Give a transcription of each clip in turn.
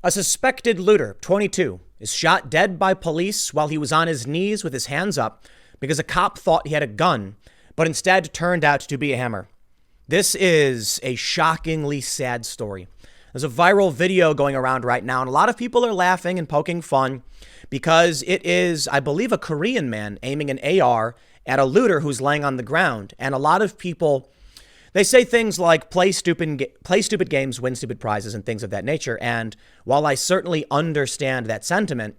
A suspected looter, 22, is shot dead by police while he was on his knees with his hands up because a cop thought he had a gun, but instead turned out to be a hammer. This is a shockingly sad story. There's a viral video going around right now, and a lot of people are laughing and poking fun because it is, I believe, a Korean man aiming an AR at a looter who's laying on the ground. And a lot of people, they say things like play stupid games, win stupid prizes, and things of that nature. And while I certainly understand that sentiment,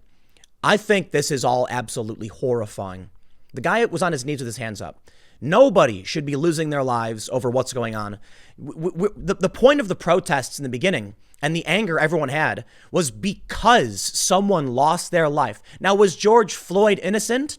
I think this is all absolutely horrifying. The guy was on his knees with his hands up. Nobody should be losing their lives over what's going on. The point of the protests in the beginning and the anger everyone had was because someone lost their life. Now, was George Floyd innocent?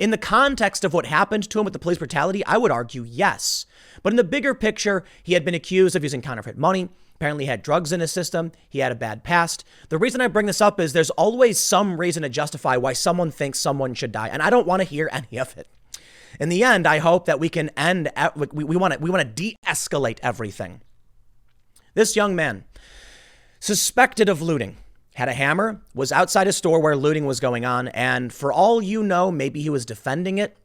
In the context of what happened to him with the police brutality, I would argue yes. But in the bigger picture, he had been accused of using counterfeit money. Apparently he had drugs in his system. He had a bad past. The reason I bring this up is there's always some reason to justify why someone thinks someone should die. And I don't want to hear any of it. In the end, I hope that we can end, we want to de-escalate everything. This young man, suspected of looting, had a hammer, was outside a store where looting was going on, and for all you know, maybe he was defending it.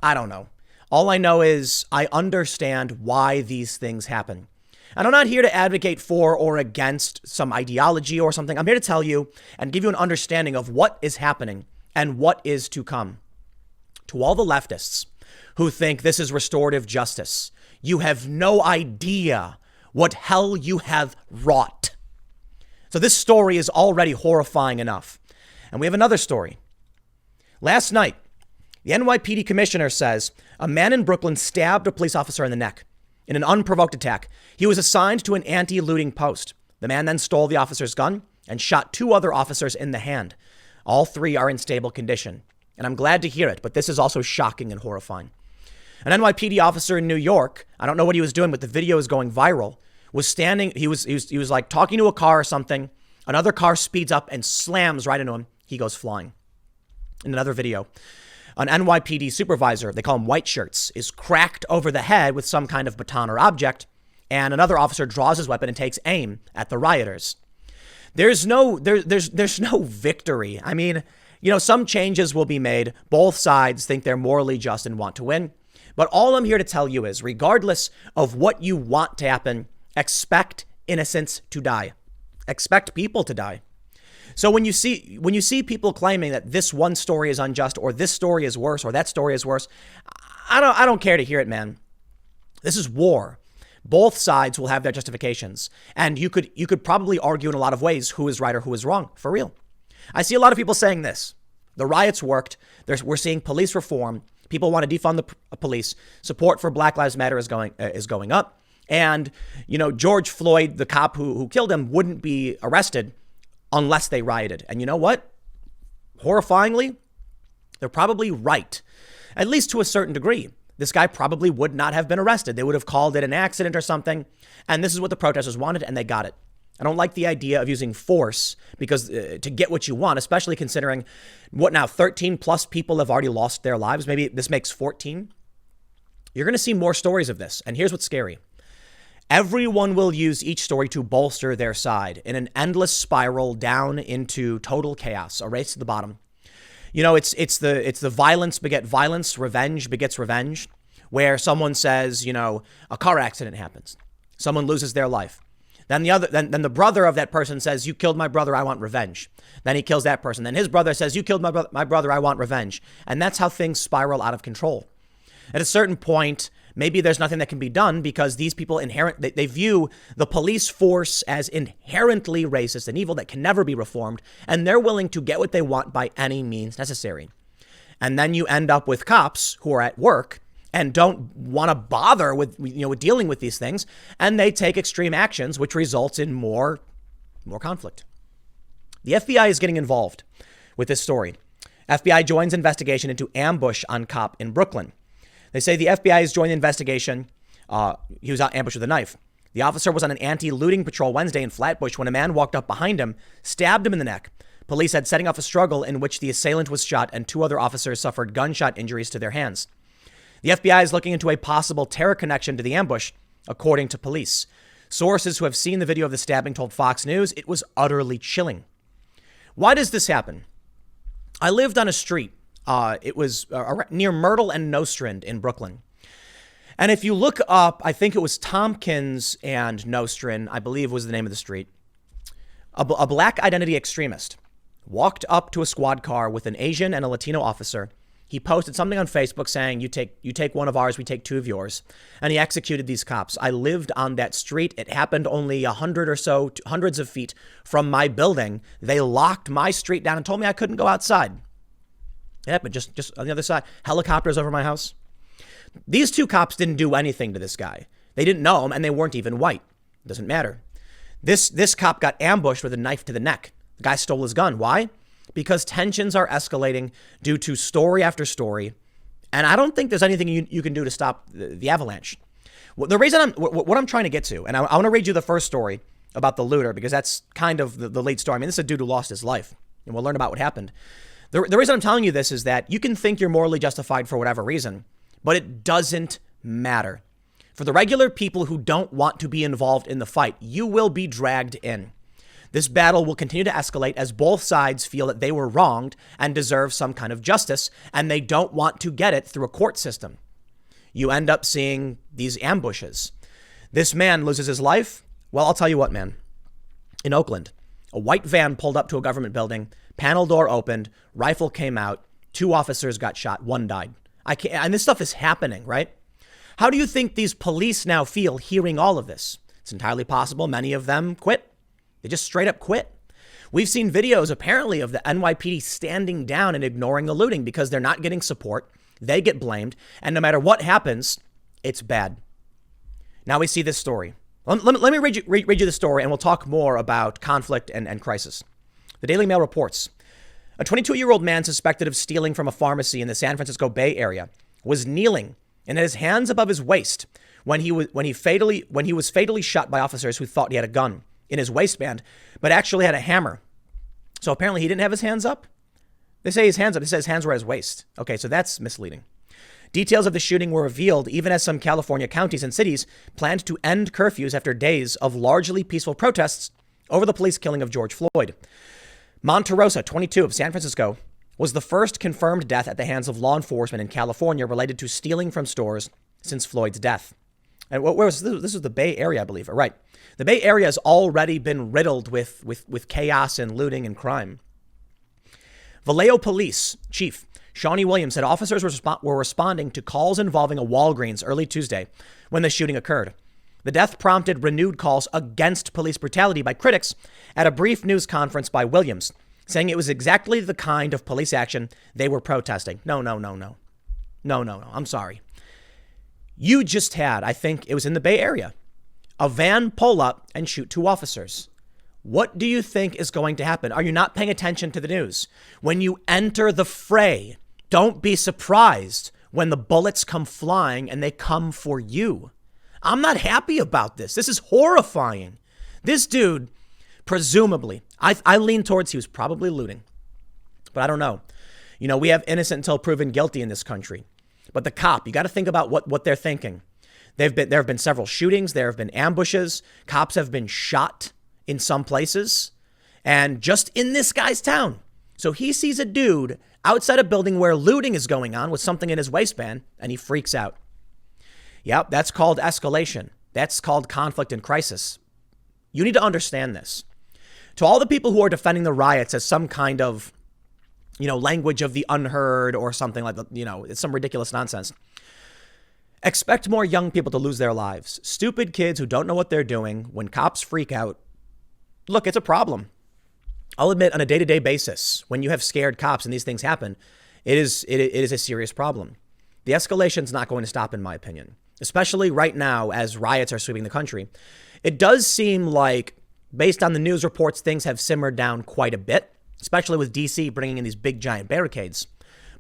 I don't know. All I know is I understand why these things happen. And I'm not here to advocate for or against some ideology or something. I'm here to tell you and give you an understanding of what is happening and what is to come. To all the leftists who think this is restorative justice, you have no idea what hell you have wrought. So this story is already horrifying enough. And we have another story. Last night, the NYPD commissioner says a man in Brooklyn stabbed a police officer in the neck in an unprovoked attack. He was assigned to an anti-looting post. The man then stole the officer's gun and shot 2 other officers in the hand. All 3 are in stable condition. And I'm glad to hear it, but this is also shocking and horrifying. An NYPD officer in New York, I don't know what he was doing, but the video is going viral, was standing, he was like talking to a car or something. Another car speeds up and slams right into him. He goes flying. In another video, an NYPD supervisor, they call him white shirts, is cracked over the head with some kind of baton or object, and another officer draws his weapon and takes aim at the rioters. There's no victory. I mean, some changes will be made. Both sides think they're morally just and want to win. But all I'm here to tell you is, regardless of what you want to happen, expect innocents to die. Expect people to die. So when you see people claiming that this one story is unjust or this story is worse or that story is worse, I don't care to hear it, man. This is war. Both sides will have their justifications. And you could probably argue in a lot of ways who is right or who is wrong, for real. I see a lot of people saying this. The riots worked. We're seeing police reform. People want to defund the police. Support for Black Lives Matter is going up. And, George Floyd, the cop who killed him, wouldn't be arrested unless they rioted. And you know what? Horrifyingly, they're probably right, at least to a certain degree. This guy probably would not have been arrested. They would have called it an accident or something. And this is what the protesters wanted, and they got it. I don't like the idea of using force because to get what you want, especially considering 13 plus people have already lost their lives. Maybe this makes 14. You're going to see more stories of this. And here's what's scary. Everyone will use each story to bolster their side in an endless spiral down into total chaos, a race to the bottom. It's the violence beget violence, revenge begets revenge, where someone says, a car accident happens. Someone loses their life. Then the brother of that person says, you killed my brother, I want revenge. Then he kills that person. Then his brother says, you killed my brother, I want revenge. And that's how things spiral out of control. At a certain point, maybe there's nothing that can be done because these people they view the police force as inherently racist and evil that can never be reformed. And they're willing to get what they want by any means necessary. And then you end up with cops who are at work and don't want to bother with dealing with these things. And they take extreme actions, which results in more conflict. The FBI is getting involved with this story. FBI joins investigation into ambush on cop in Brooklyn. They say the FBI has joined the investigation. He was ambushed with a knife. The officer was on an anti-looting patrol Wednesday in Flatbush when a man walked up behind him, stabbed him in the neck. Police said setting off a struggle in which the assailant was shot and 2 other officers suffered gunshot injuries to their hands. The FBI is looking into a possible terror connection to the ambush, according to police. Sources who have seen the video of the stabbing told Fox News it was utterly chilling. Why does this happen? I lived on a street. It was near Myrtle and Nostrand in Brooklyn. And if you look up, I think it was Tompkins and Nostrand, I believe was the name of the street. A black identity extremist walked up to a squad car with an Asian and a Latino officer. He posted something on Facebook saying, you take one of ours, we take two of yours. And he executed these cops. I lived on that street. It happened only 100 or so, hundreds of feet from my building. They locked my street down and told me I couldn't go outside. It happened just on the other side. Helicopters over my house. These two cops didn't do anything to this guy. They didn't know him, and they weren't even white. It doesn't matter. This cop got ambushed with a knife to the neck. The guy stole his gun. Why? Because tensions are escalating due to story after story. And I don't think there's anything you can do to stop the avalanche. The reason what I'm trying to get to, and I want to read you the first story about the looter, because that's kind of the lead story. I mean, this is a dude who lost his life, and we'll learn about what happened. The reason I'm telling you this is that you can think you're morally justified for whatever reason, but it doesn't matter. For the regular people who don't want to be involved in the fight, you will be dragged in. This battle will continue to escalate as both sides feel that they were wronged and deserve some kind of justice, and they don't want to get it through a court system. You end up seeing these ambushes. This man loses his life. Well, I'll tell you what, man. In Oakland, a white van pulled up to a government building, panel door opened, rifle came out, 2 officers got shot, 1 died. And this stuff is happening, right? How do you think these police now feel hearing all of this? It's entirely possible many of them quit. They just straight up quit. We've seen videos apparently of the NYPD standing down and ignoring the looting because they're not getting support. They get blamed. And no matter what happens, it's bad. Now we see this story. Let me read you the story, and we'll talk more about conflict and crisis. The Daily Mail reports, a 22-year-old man suspected of stealing from a pharmacy in the San Francisco Bay Area was kneeling and had his hands above his waist when he was fatally shot by officers who thought he had a gun in his waistband, but actually had a hammer. So apparently he didn't have his hands up. They say his hands up. It says hands were at his waist. Okay, so that's misleading. Details of the shooting were revealed even as some California counties and cities planned to end curfews after days of largely peaceful protests over the police killing of George Floyd. Monterrosa, 22, of San Francisco, was the first confirmed death at the hands of law enforcement in California related to stealing from stores since Floyd's death. And where was this? This was the Bay Area, I believe. Right. The Bay Area has already been riddled with chaos and looting and crime. Vallejo Police Chief Shawnee Williams said officers were responding to calls involving a Walgreens early Tuesday when the shooting occurred. The death prompted renewed calls against police brutality by critics at a brief news conference by Williams, saying it was exactly the kind of police action they were protesting. No. I'm sorry. You just had, I think it was in the Bay Area, a van pull up and shoot 2 officers. What do you think is going to happen? Are you not paying attention to the news? When you enter the fray, don't be surprised when the bullets come flying and they come for you. I'm not happy about this. This is horrifying. This dude, presumably, I lean towards he was probably looting, but I don't know. You know, we have innocent until proven guilty in this country. But the cop, you got to think about what they're thinking. There have been several shootings. There have been ambushes. Cops have been shot in some places, and just in this guy's town. So he sees a dude outside a building where looting is going on with something in his waistband, and he freaks out. Yep, that's called escalation. That's called conflict and crisis. You need to understand this. To all the people who are defending the riots as some kind of, language of the unheard or something like that, it's some ridiculous nonsense. Expect more young people to lose their lives. Stupid kids who don't know what they're doing. When cops freak out, look, it's a problem. I'll admit on a day-to-day basis, when you have scared cops and these things happen, it is a serious problem. The escalation is not going to stop, in my opinion, especially right now as riots are sweeping the country. It does seem like, based on the news reports, things have simmered down quite a bit, especially with DC bringing in these big giant barricades.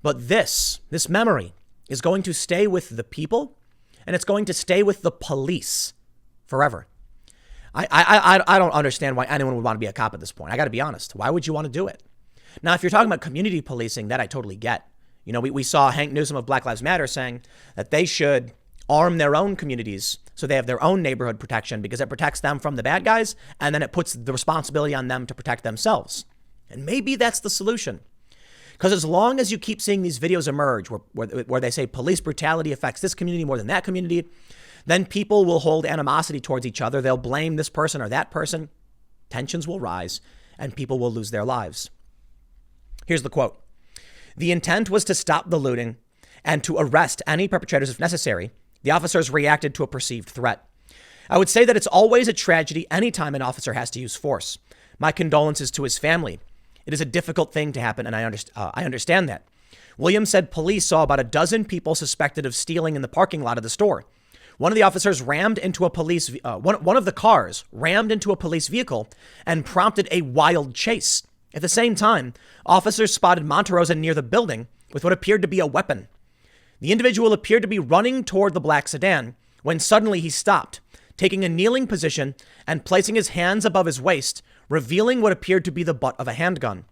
But this memory is going to stay with the people, and it's going to stay with the police forever. I don't understand why anyone would want to be a cop at this point. I got to be honest. Why would you want to do it? Now, if you're talking about community policing, that I totally get. We saw Hank Newsom of Black Lives Matter saying that they should arm their own communities so they have their own neighborhood protection because it protects them from the bad guys, and then it puts the responsibility on them to protect themselves. And maybe that's the solution. Because as long as you keep seeing these videos emerge where they say police brutality affects this community more than that community, then people will hold animosity towards each other. They'll blame this person or that person. Tensions will rise and people will lose their lives. Here's the quote. The intent was to stop the looting and to arrest any perpetrators if necessary. The officers reacted to a perceived threat. I would say that it's always a tragedy anytime an officer has to use force. My condolences to his family. It is a difficult thing to happen, and I understand that. Williams said police saw about a dozen people suspected of stealing in the parking lot of the store. One of the officers rammed into a police, one of the cars rammed into a police vehicle and prompted a wild chase. At the same time, officers spotted Monterrosa near the building with what appeared to be a weapon. The individual appeared to be running toward the black sedan when suddenly he stopped, taking a kneeling position and placing his hands above his waist, revealing what appeared to be the butt of a handgun.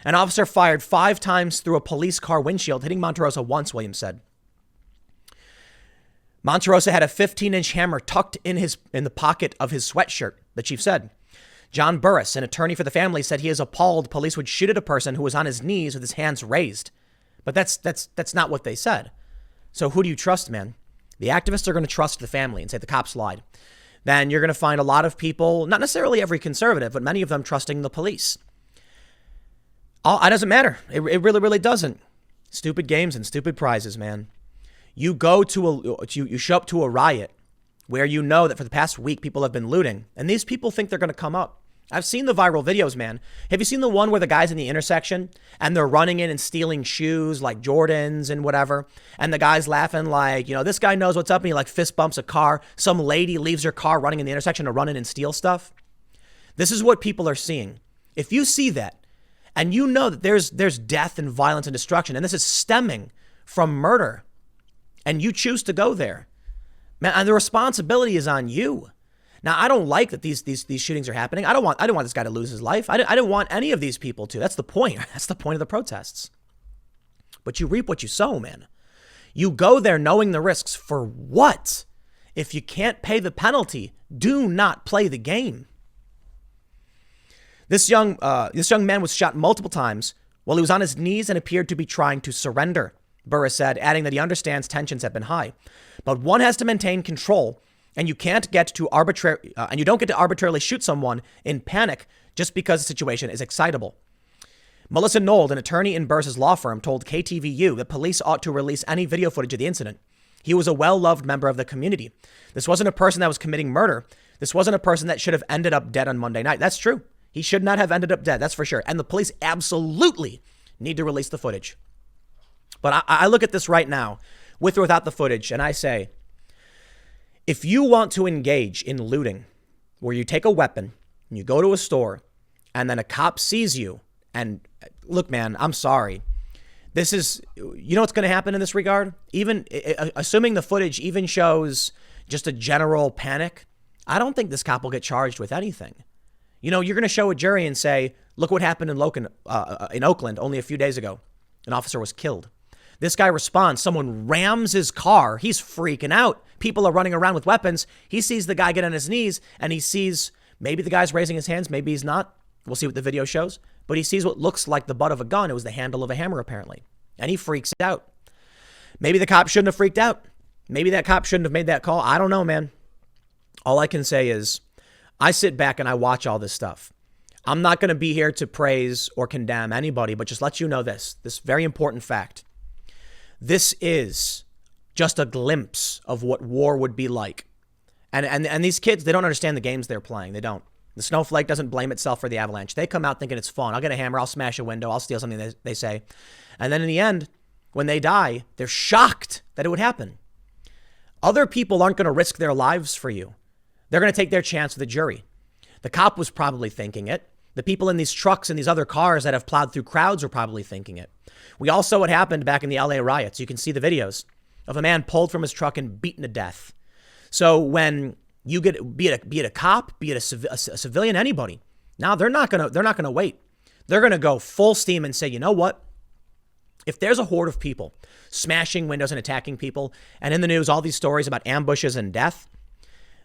An officer fired 5 times through a police car windshield, hitting Monterrosa once, Williams said. Monterrosa had a 15-inch hammer tucked in the pocket of his sweatshirt, the chief said. John Burris, an attorney for the family, said he is appalled police would shoot at a person who was on his knees with his hands raised. But that's not what they said. So who do you trust, man? The activists are going to trust the family and say the cops lied. Then you're going to find a lot of people, not necessarily every conservative, but many of them trusting the police. It doesn't matter. It really, really doesn't. Stupid games and stupid prizes, man. You show up to a riot where you know that for the past week people have been looting, and these people think they're going to come up. I've seen the viral videos, man. Have you seen the one where the guy's in the intersection and they're running in and stealing shoes like Jordans and whatever? And the guy's laughing like, this guy knows what's up. And he like fist bumps a car. Some lady leaves her car running in the intersection to run in and steal stuff. This is what people are seeing. If you see that and you know that there's death and violence and destruction, and this is stemming from murder, and you choose to go there, man, and the responsibility is on you. Now, I don't like that these shootings are happening. I don't want this guy to lose his life. I don't want any of these people to. That's the point. That's the point of the protests. But you reap what you sow, man. You go there knowing the risks. For what? If you can't pay the penalty, do not play the game. This young man was shot multiple times while he was on his knees and appeared to be trying to surrender, Burris said, adding that he understands tensions have been high. But one has to maintain control. And you don't get to arbitrarily shoot someone in panic just because the situation is excitable. Melissa Nold, an attorney in Burris's law firm, told KTVU that police ought to release any video footage of the incident. He was a well-loved member of the community. This wasn't a person that was committing murder. This wasn't a person that should have ended up dead on Monday night. That's true. He should not have ended up dead. That's for sure. And the police absolutely need to release the footage. But I look at this right now, with or without the footage, and I say, if you want to engage in looting, where you take a weapon and you go to a store and then a cop sees you, and look, man, I'm sorry. This is, what's going to happen in this regard? Even assuming the footage even shows just a general panic, I don't think this cop will get charged with anything. You're going to show a jury and say, look what happened in Oakland only a few days ago. An officer was killed. This guy responds. Someone rams his car. He's freaking out. People are running around with weapons. He sees the guy get on his knees and he sees maybe the guy's raising his hands. Maybe he's not. We'll see what the video shows. But he sees what looks like the butt of a gun. It was the handle of a hammer, apparently. And he freaks out. Maybe the cop shouldn't have freaked out. Maybe that cop shouldn't have made that call. I don't know, man. All I can say is I sit back and I watch all this stuff. I'm not going to be here to praise or condemn anybody, but just let you know this very important fact. This is just a glimpse of what war would be like. And these kids, they don't understand the games they're playing. They don't. The snowflake doesn't blame itself for the avalanche. They come out thinking it's fun. I'll get a hammer. I'll smash a window. I'll steal something, they say. And then in the end, when they die, they're shocked that it would happen. Other people aren't going to risk their lives for you. They're going to take their chance with the jury. The cop was probably thinking it. The people in these trucks and these other cars that have plowed through crowds were probably thinking it. We all saw what happened back in the LA riots. You can see the videos of a man pulled from his truck and beaten to death. So when you get, be it a cop, be it a civilian, anybody, now they're not gonna wait. They're gonna go full steam and say, you know what? If there's a horde of people smashing windows and attacking people, and in the news all these stories about ambushes and death,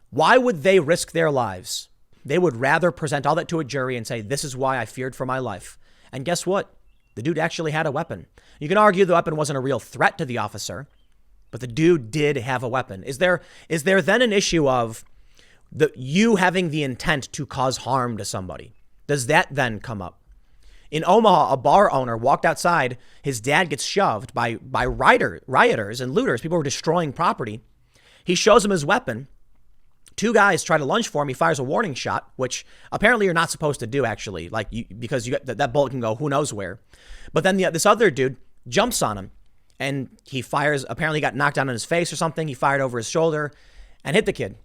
Why would they risk their lives? They would rather present all that to a jury and say, this is why I feared for my life. And guess what? The dude actually had a weapon. You can argue the weapon wasn't a real threat to the officer, but the dude did have a weapon. Is there then an issue of you having the intent to cause harm to somebody? Does that then come up? In Omaha, a bar owner walked outside. His dad gets shoved by rioters and looters. People were destroying property. He shows him his weapon. Two guys try to lunge for him. He fires a warning shot, which apparently you're not supposed to do, actually, because that bullet can go who knows where. But then this other dude jumps on him, and he fires. Apparently, got knocked down on his face or something. He fired over his shoulder and hit the kid.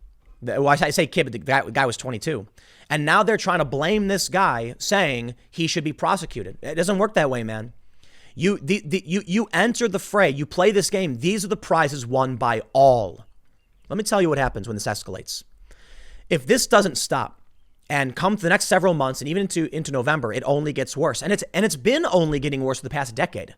Well, I say kid, but the guy was 22. And now they're trying to blame this guy, saying he should be prosecuted. It doesn't work that way, man. You enter the fray. You play this game. These are the prizes won by all. Let me tell you what happens when this escalates. If this doesn't stop and come for the next several months and even into November, it only gets worse. And it's been only getting worse for the past decade.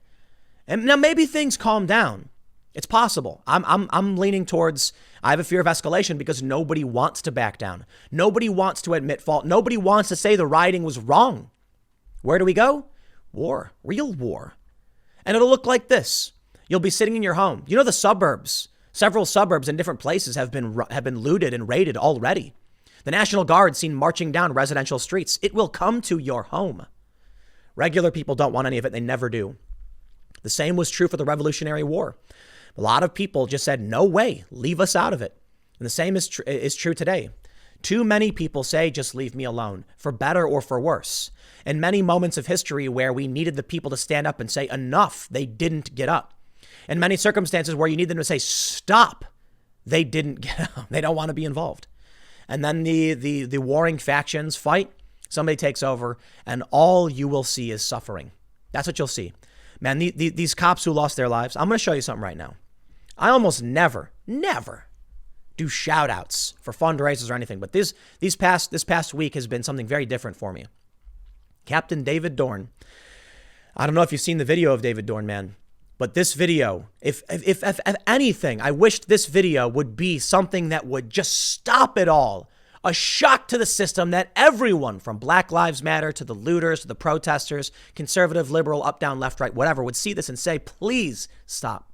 And now maybe things calm down. It's possible. I'm leaning towards, I have a fear of escalation because nobody wants to back down. Nobody wants to admit fault. Nobody wants to say the rioting was wrong. Where do we go? War, real war. And it'll look like this. You'll be sitting in your home. You know, the suburbs, several suburbs in different places have been looted and raided already. The National Guard seen marching down residential streets. It will come to your home. Regular people don't want any of it. They never do. The same was true for the Revolutionary War. A lot of people just said, no way, leave us out of it. And the same is true today. Too many people say, just leave me alone, for better or for worse. In many moments of history where we needed the people to stand up and say enough, they didn't get up. In many circumstances where you need them to say stop, they didn't get up. They don't want to be involved. And then the warring factions fight, somebody takes over, and all you will see is suffering. That's what you'll see. Man, these cops who lost their lives, I'm going to show you something right now. I almost never do shout outs for fundraisers or anything, but this past week has been something very different for me. Captain David Dorn. I don't know if you've seen the video of David Dorn, man, but this video, if anything, I wished this video would be something that would just stop it all. A shock to the system that everyone from Black Lives Matter to the looters to the protesters, conservative, liberal, up, down, left, right, whatever, would see this and say, please stop.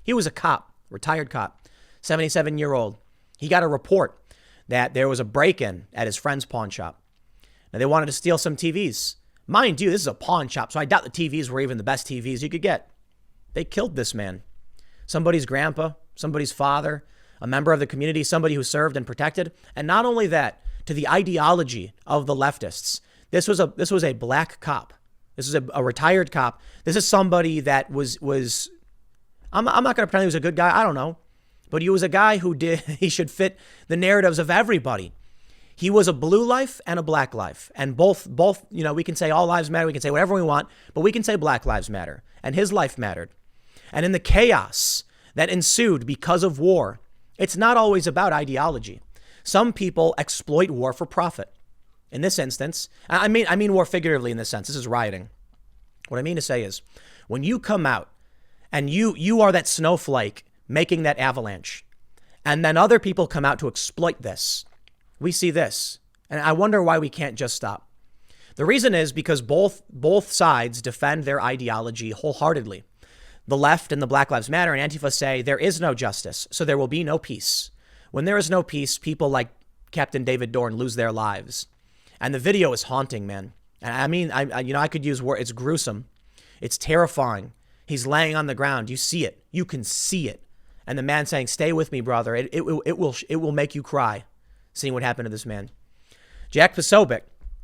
He was a cop, retired cop, 77-year-old. He got a report that there was a break-in at his friend's pawn shop. Now, they wanted to steal some TVs. Mind you, this is a pawn shop, so I doubt the TVs were even the best TVs you could get. They killed this man. Somebody's grandpa, somebody's father, a member of the community, somebody who served and protected. And not only that, to the ideology of the leftists. This was a black cop. This is a retired cop. This is somebody that was I'm not going to pretend he was a good guy. I don't know. But he was a guy he should fit the narratives of everybody. He was a blue life and a black life. And both, we can say all lives matter. We can say whatever we want, but we can say Black Lives Matter. And his life mattered. And in the chaos that ensued because of war, it's not always about ideology. Some people exploit war for profit. In this instance, I mean war figuratively in this sense. This is rioting. What I mean to say is, when you come out and you are that snowflake making that avalanche, and then other people come out to exploit this, we see this. And I wonder why we can't just stop. The reason is because both sides defend their ideology wholeheartedly. The left and the Black Lives Matter and Antifa say there is no justice, so there will be no peace. When there is no peace, people like Captain David Dorn lose their lives. And the video is haunting, man. And I mean, I could use word. It's gruesome. It's terrifying. He's laying on the ground. You see it. You can see it. And the man saying, "Stay with me, brother. It will make you cry." Seeing what happened to this man. Jack Posobiec,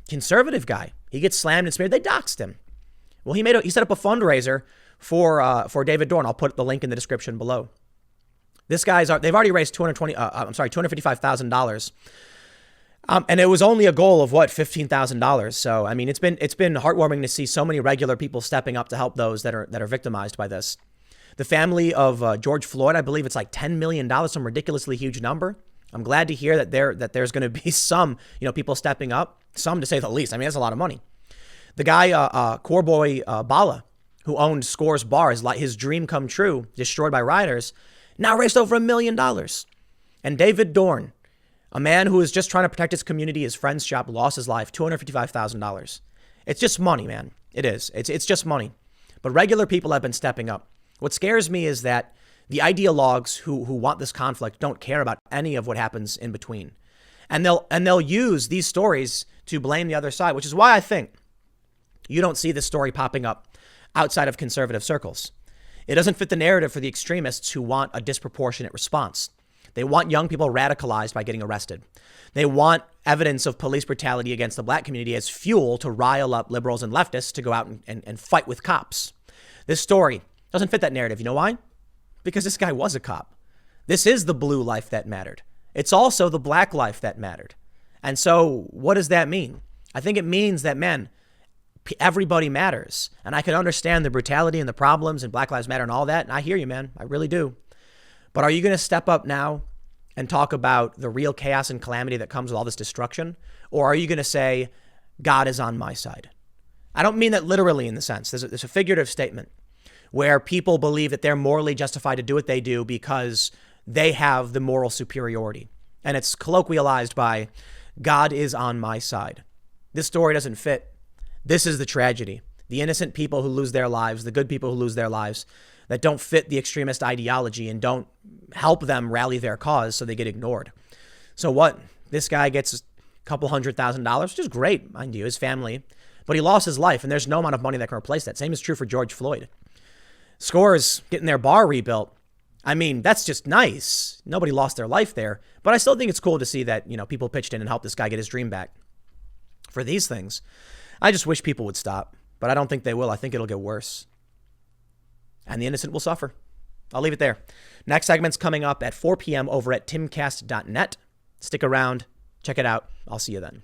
conservative guy. He gets slammed and smeared. They doxed him. Well, he set up a fundraiser for David Dorn. I'll put the link in the description below. They've already raised $255,000. And it was only a goal of $15,000. So, I mean, it's been heartwarming to see so many regular people stepping up to help those that are victimized by this. The family of George Floyd, I believe it's like $10 million, some ridiculously huge number. I'm glad to hear that there's going to be some, people stepping up, some to say the least. I mean, that's a lot of money. The guy, Corboy Bala, who owned Scores Bar, his dream come true, destroyed by rioters, now raised over $1 million. And David Dorn, A man who was just trying to protect his community, his friend's shop, lost his life, $255,000. It's just money, man. It is. It's just money. But regular people have been stepping up. What scares me is that the ideologues who want this conflict don't care about any of what happens in between. And they'll use these stories to blame the other side, which is why I think you don't see this story popping up outside of conservative circles. It doesn't fit the narrative for the extremists who want a disproportionate response. They want young people radicalized by getting arrested. They want evidence of police brutality against the black community as fuel to rile up liberals and leftists to go out and fight with cops. This story doesn't fit that narrative. You know why? Because this guy was a cop. This is the blue life that mattered. It's also the black life that mattered. And so what does that mean? I think it means that, man, everybody matters. And I can understand the brutality and the problems and Black Lives Matter and all that. And I hear you, man. I really do. But are you going to step up now and talk about the real chaos and calamity that comes with all this destruction? Or are you going to say, God is on my side? I don't mean that literally in the sense. There's a figurative statement where people believe that they're morally justified to do what they do because they have the moral superiority. And it's colloquialized by, God is on my side. This story doesn't fit. This is the tragedy. The innocent people who lose their lives, the good people who lose their lives, that don't fit the extremist ideology and don't help them rally their cause, so they get ignored. So what? This guy gets a couple $100,000, which is great, mind you, his family, but he lost his life, and there's no amount of money that can replace that. Same is true for George Floyd. Scores getting their bar rebuilt. I mean, that's just nice. Nobody lost their life there, but I still think it's cool to see that, people pitched in and helped this guy get his dream back. For these things, I just wish people would stop, but I don't think they will. I think it'll get worse. And the innocent will suffer. I'll leave it there. Next segment's coming up at 4 p.m. over at timcast.net. Stick around. Check it out. I'll see you then.